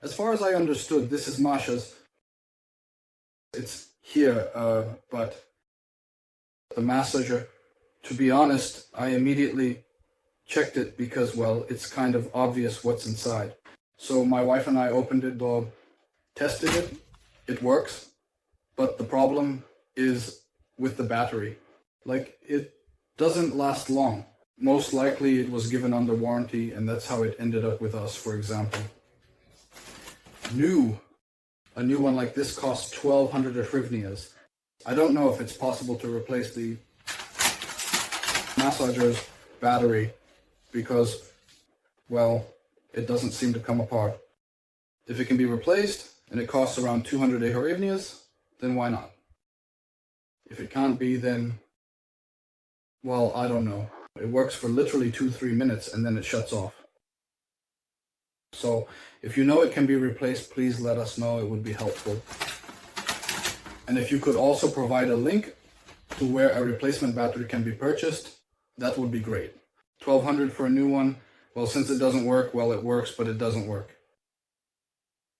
As far as I understood, this is Masha's. It's here, but the massager, to be honest, I immediately checked it because, well, it's kind of obvious what's inside. So my wife and I opened it, tested it. It works, but the problem is with the battery. Like, it doesn't last long. Most likely it was given under warranty, and that's how it ended up with us, for example. A new one like this costs 1,200 hryvnias. I don't know if it's possible to replace the massager's battery because, well, it doesn't seem to come apart. If it can be replaced and it costs around 200 hryvnias, then why not? If it can't be, then, well, I don't know. It works for literally 2-3 minutes and then it shuts off. So if you know it can be replaced, please let us know. It would be helpful. And if you could also provide a link to where a replacement battery can be purchased, that would be great. 1,200 for a new one. Well, since it doesn't work, well, it works, but it doesn't work.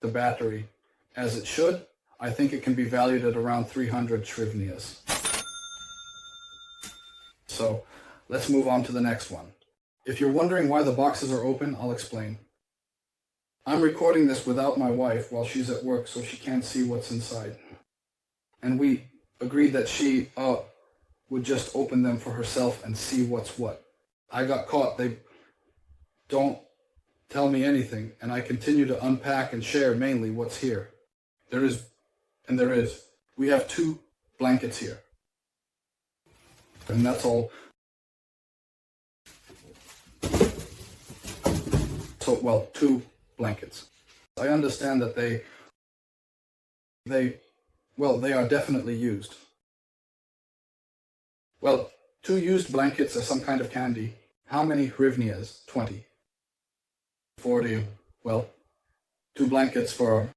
The battery, as it should, I think it can be valued at around 300 hryvnias. So let's move on to the next one. If you're wondering why the boxes are open, I'll explain. I'm recording this without my wife while she's at work, so she can't see what's inside. And we agreed that she would just open them for herself and see what's what. I got caught. They don't tell me anything, and I continue to unpack and share mainly what's here. There is. We have 2 blankets here. And that's all. So, well, 2 blankets. I understand that they are definitely used. Well, 2 used blankets are some kind of candy. How many hryvnias? 20. 40. Well, 2 blankets for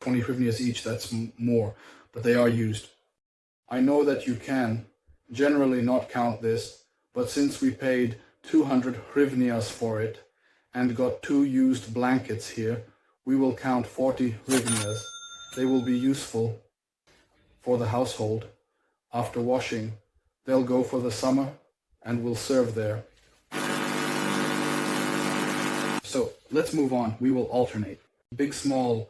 20 hryvnias each, that's more, but they are used. I know that you can generally not count this, but since we paid 200 hryvnias for it and got 2 used blankets here, we will count 40 hryvnias. They will be useful for the household. After washing, they'll go for the summer and will serve there. So let's move on. We will alternate. Big, small,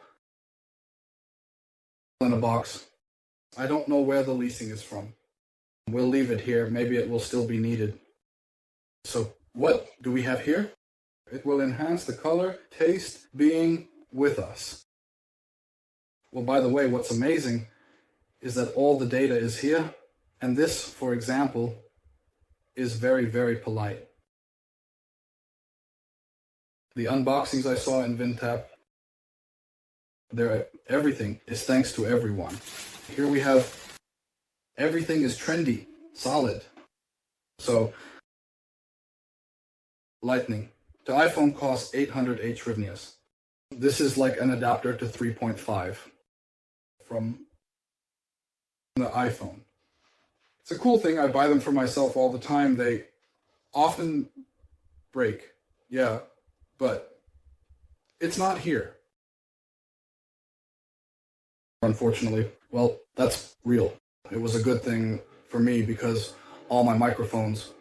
in a box. I don't know where the leasing is from. We'll leave it here. Maybe it will still be needed. So what do we have here? It will enhance the color, taste, being with us. Well, by the way, what's amazing is that all the data is here. And this, for example, is very, very polite. The unboxings I saw in Vintap, everything is thanks to everyone. Here we have, everything is trendy, solid. So, Lightning. The iPhone costs 800 hryvnias. This is like an adapter to 3.5 from the iPhone. It's a cool thing. I buy them for myself all the time. They often break. Yeah, but it's not here. Unfortunately. Well, that's real. It was a good thing for me because all my microphones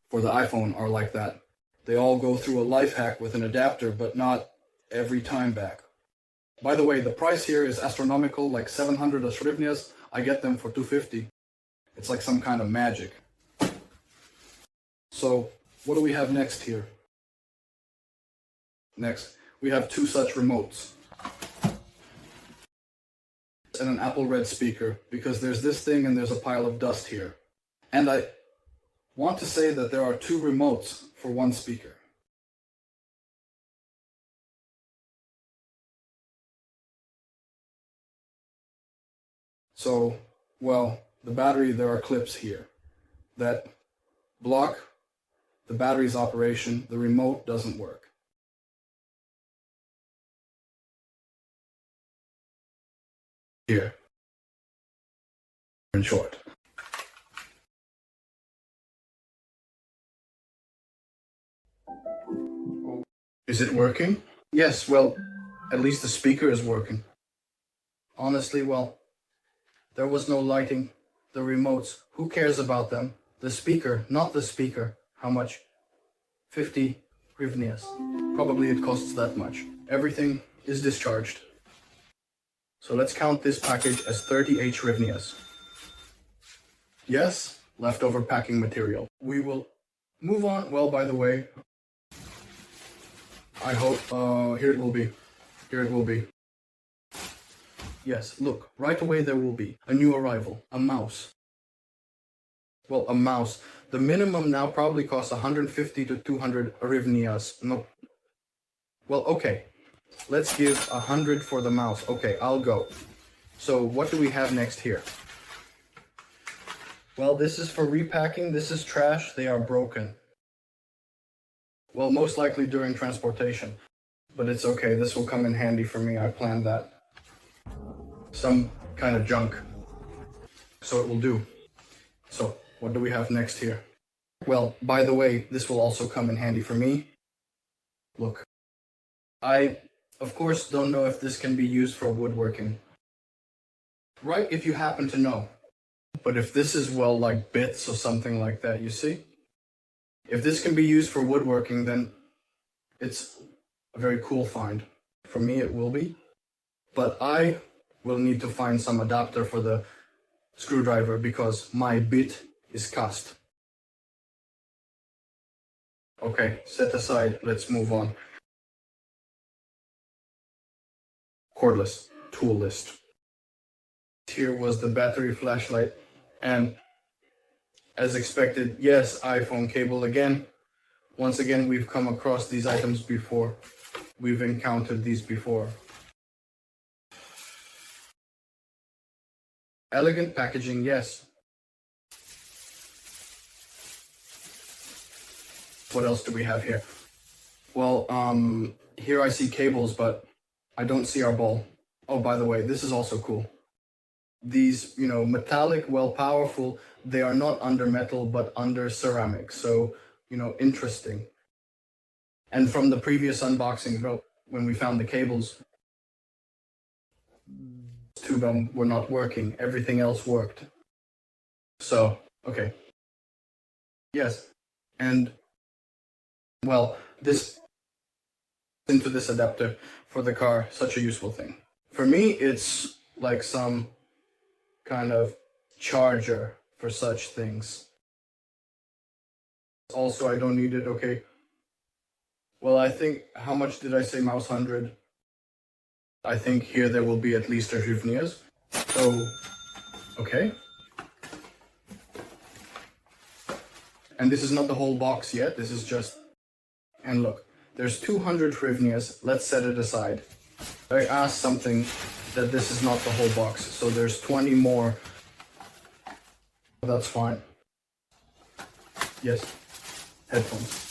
for the iPhone are like that. They all go through a life hack with an adapter, but not every time back. By the way, the price here is astronomical, like 700 hryvnias. I get them for 250. It's like some kind of magic. So, what do we have next here? Next, we have 2 such remotes. And an Apple Red speaker, because there's this thing and there's a pile of dust here. And I want to say that there are 2 remotes for 1 speaker. So, well, the battery, there are clips here that block the battery's operation. The remote doesn't work. Here, in short. Is it working? Yes, well, at least the speaker is working. Honestly, well, there was no lighting. The remotes, who cares about them? The speaker, not the speaker. How much? 50 hryvnias. Probably it costs that much. Everything is discharged. So let's count this package as 38 hryvnias. Yes, leftover packing material. We will move on. Well, by the way, I hope, here it will be. Here it will be. Yes, look, right away there will be a new arrival, a mouse. Well, a mouse. The minimum now probably costs 150 to 200 hryvnias. No. Well, okay. Let's give 100 for the mouse. Okay, I'll go. So what do we have next here? Well, this is for repacking. This is trash. They are broken. Well, most likely during transportation. But it's okay. This will come in handy for me. I planned that. Some kind of junk. So it will do. So what do we have next here? Well, by the way, this will also come in handy for me. Look, I, of course, don't know if this can be used for woodworking. Right, if you happen to know. But if this is, well, like bits or something like that, you see? If this can be used for woodworking, then it's a very cool find. For me, it will be. But I will need to find some adapter for the screwdriver because my bit is cast. Okay, set aside. Let's move on. Cordless tool list. Here was the battery flashlight, and as expected, yes, iPhone cable again. Once again, we've come across these items before. We've encountered these before. Elegant packaging, yes. What else do we have here? Well, here I see cables, but I don't see our ball. Oh, by the way, this is also cool. These, metallic, well, powerful, they are not under metal, but under ceramic. So, interesting. And from the previous unboxing, when we found the cables, two of them were not working. Everything else worked. So, okay. Yes. And, well, this into this adapter for the car, such a useful thing. For me, it's like some kind of charger for such things. Also, I don't need it, okay. Well, I think, how much did I say mouse 100? I think here there will be at least a hryvnias. So, okay. And this is not the whole box yet, this is just, and look, there's 200 hryvnias, let's set it aside. I asked something that this is not the whole box, so there's 20 more. That's fine. Yes, headphones.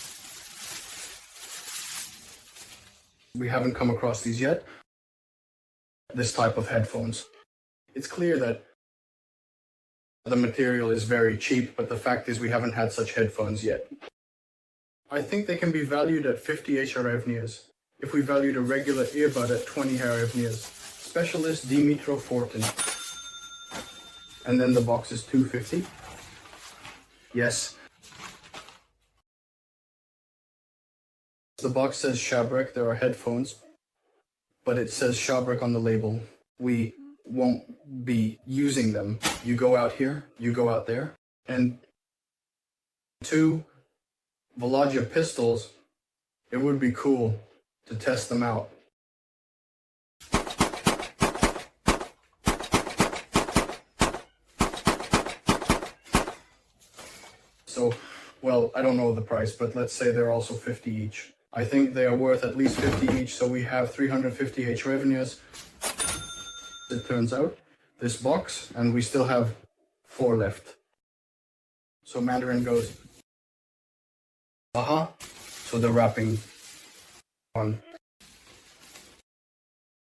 We haven't come across these yet. This type of headphones. It's clear that the material is very cheap, but the fact is we haven't had such headphones yet. I think they can be valued at 50 hryvnias. If we valued a regular earbud at 20 hryvnias. Specialist Dimitro Fortin. And then the box is 250. Yes. The box says Shabrek, there are headphones, but it says Shabrek on the label. We won't be using them. You go out here, you go out there, and 2 Volodya pistols, it would be cool to test them out. So, well, I don't know the price, but let's say they're also 50 each. I think they are worth at least 50 each, so we have 350 hryvnias. It turns out, this box, and we still have 4 left. So Mandarin goes, aha, so the wrapping on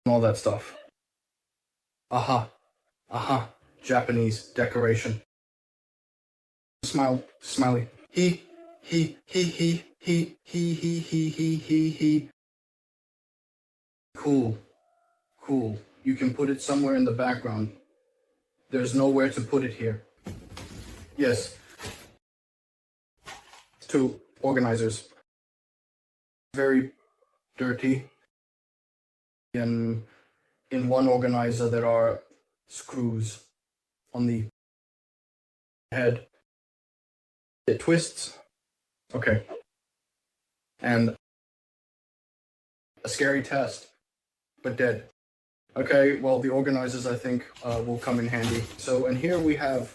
all that stuff. Aha, aha, Japanese decoration. Smile, smiley. He. Cool. Cool. You can put it somewhere in the background. There's nowhere to put it here. Yes. 2 organizers. Very dirty. And in one organizer there are screws on the head. It twists. Okay. And a scary test, but dead. Okay, well, the organizers, I think, will come in handy. So, and here we have,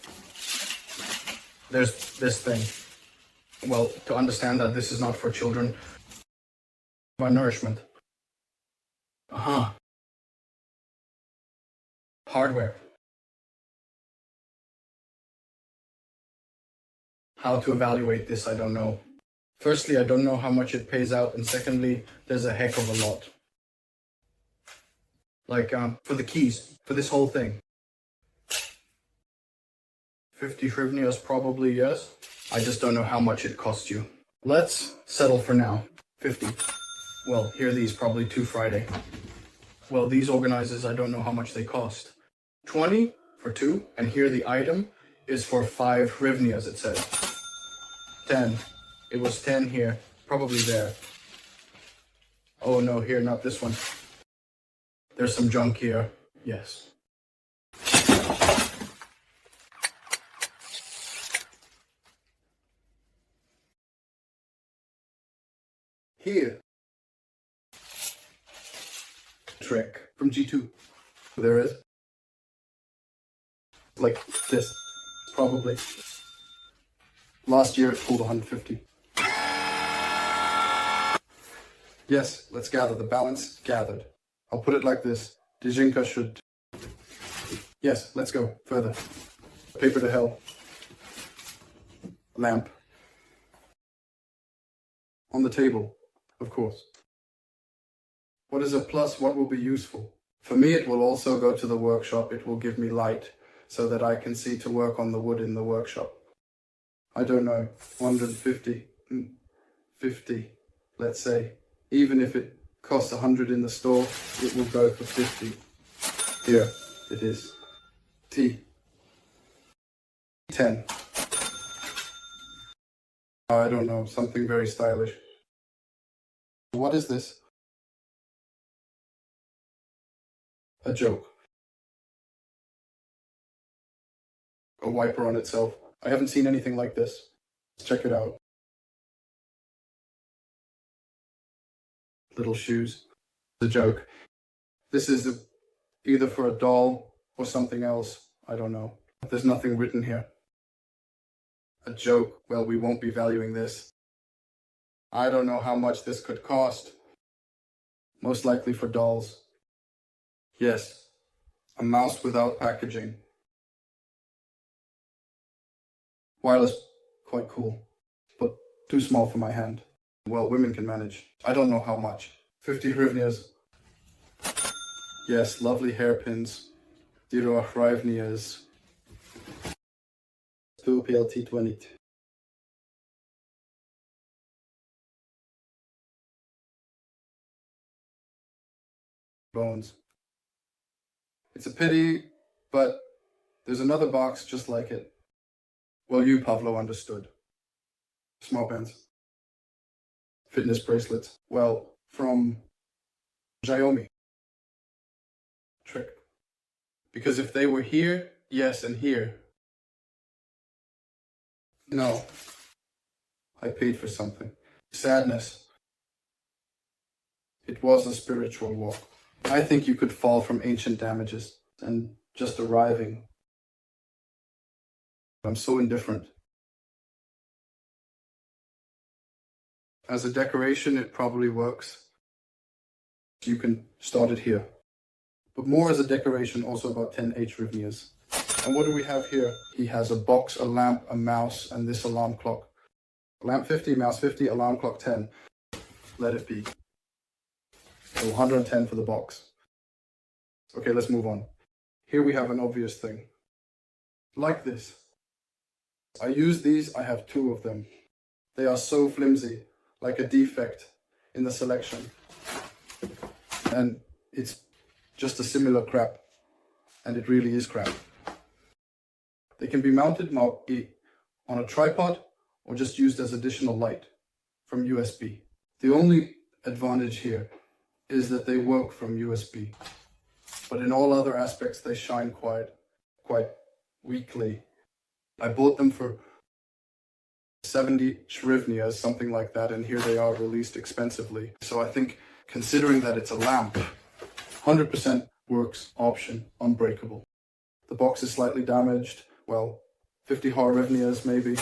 there's this thing. Well, to understand that this is not for children, by nourishment. Hardware. How to evaluate this, I don't know. Firstly, I don't know how much it pays out, and secondly, there's a heck of a lot. Like, for the keys, for this whole thing. 50 hryvnias probably, yes. I just don't know how much it costs you. Let's settle for now. 50. Well, here are these, probably 2 Friday. Well, these organizers, I don't know how much they cost. 20 for 2, and here the item is for 5 hryvnias, it says. 10. It was 10 here, probably there. Oh no, here, not this one. There's some junk here, yes. Here. Trick from G2. There is. Like this, probably. Last year it pulled 150. Yes, let's gather. The balance gathered. I'll put it like this. Dejinka should... Yes, let's go further. Paper to hell. Lamp. On the table, of course. What is a plus? What will be useful? For me, it will also go to the workshop. It will give me light so that I can see to work on the wood in the workshop. I don't know, 150, 50, let's say. Even if it costs 100 in the store, it will go for 50. Here it is. T. 10. I don't know, something very stylish. What is this? A joke. A wiper on itself. I haven't seen anything like this. Let's check it out. Little shoes. It's a joke. This is either for a doll or something else. I don't know. There's nothing written here. A joke. Well, we won't be valuing this. I don't know how much this could cost. Most likely for dolls. Yes. A mouse without packaging. Wireless, quite cool, but too small for my hand. Well, women can manage. I don't know how much. 50 hryvnias. Yes, lovely hairpins. 0 hryvnias. 2 PLT 20. Bones. It's a pity, but there's another box just like it. Well, you, Pavlo, understood. Small bands. Fitness bracelets. Well, from Xiaomi. Trick. Because if they were here, yes, and here. No. I paid for something. Sadness. It was a spiritual walk. I think you could fall from ancient damages and just arriving. I'm so indifferent. As a decoration, it probably works. You can start it here. But more as a decoration, also about 10 hryvnias. And what do we have here? He has a box, a lamp, a mouse, and this alarm clock. Lamp 50, mouse 50, alarm clock 10. Let it be. So 110 for the box. Okay, let's move on. Here we have an obvious thing. Like this. I use these, I have 2 of them. They are so flimsy, like a defect in the selection. And it's just a similar crap, and it really is crap. They can be mounted on a tripod or just used as additional light from USB. The only advantage here is that they work from USB, but in all other aspects they shine quite weakly. I bought them for 70 hryvnias, something like that, and here they are released expensively. So I think, considering that it's a lamp, 100% works option, unbreakable. The box is slightly damaged, well, 50 hryvnias maybe.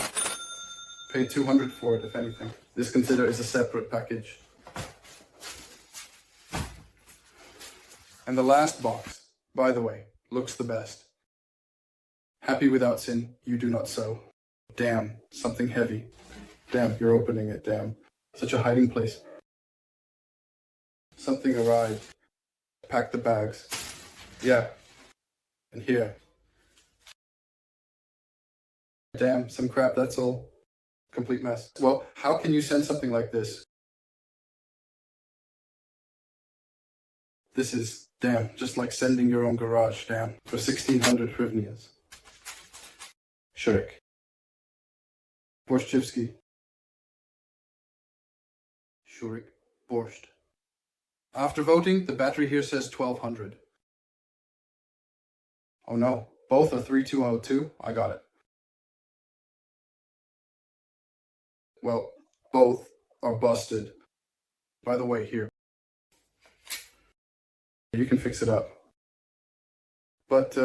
Paid 200 for it, if anything. This consider is a separate package. And the last box, by the way, looks the best. Happy without sin, you do not sow. Damn, something heavy. Damn, you're opening it, damn. Such a hiding place. Something arrived. Pack the bags. Yeah. And here. Damn, some crap, that's all. Complete mess. Well, how can you send something like this? This is, damn, just like sending your own garage, damn, for 1,600 hryvnias. Shurik. Borshchivsky. Shurik. Borscht. After voting, the battery here says 1,200. Oh no, both are 3202. I got it. Well, both are busted. By the way, here. You can fix it up. But,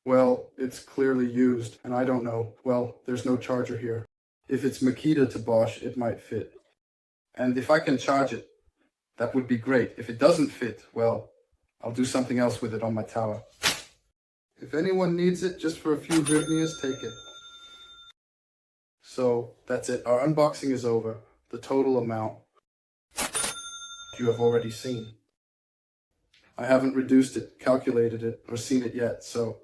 well, it's clearly used, and I don't know. Well, there's no charger here. If it's Makita to Bosch, it might fit. And if I can charge it, that would be great. If it doesn't fit, well, I'll do something else with it on my tower. If anyone needs it, just for a few hryvnias, take it. So, that's it. Our unboxing is over. The total amount you have already seen. I haven't reduced it, calculated it, or seen it yet, so